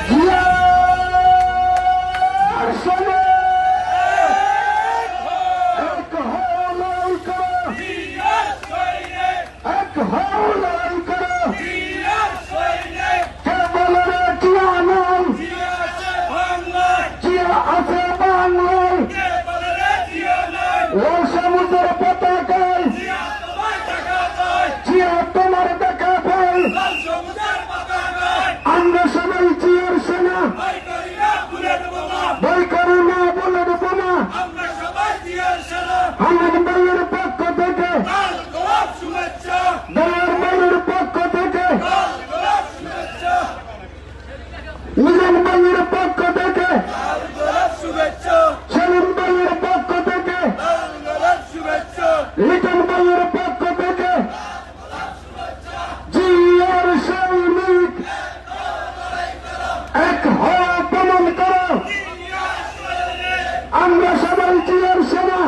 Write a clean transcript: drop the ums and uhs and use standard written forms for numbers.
জিয়ার সঙ্গে এক হও লড়াই করো, এক হও লড়াই করো। কে বলে রে জিয়া নাই, জিয়া আছে বাংলায়। লাল সবুজের পতাকায় জিয়া তোমার দেখা পাই। আমরা সবাই জিয়ার সেনা, ভয় করি না বুলেট বোমা। আমার ভাইয়ের পক্ষ থেকে, দলের ভাইয়ের পক্ষ থেকে, মিজান ভাইয়ের পক্ষ থেকে, সেলিম ভাইয়ের পক্ষ থেকে, লিটন ভাইয়ের পক্ষ থেকে, জিয়ার সৈনিক এক হওয়া প্রমাণ করো। আমরা সবাই জিয়ার সেনা।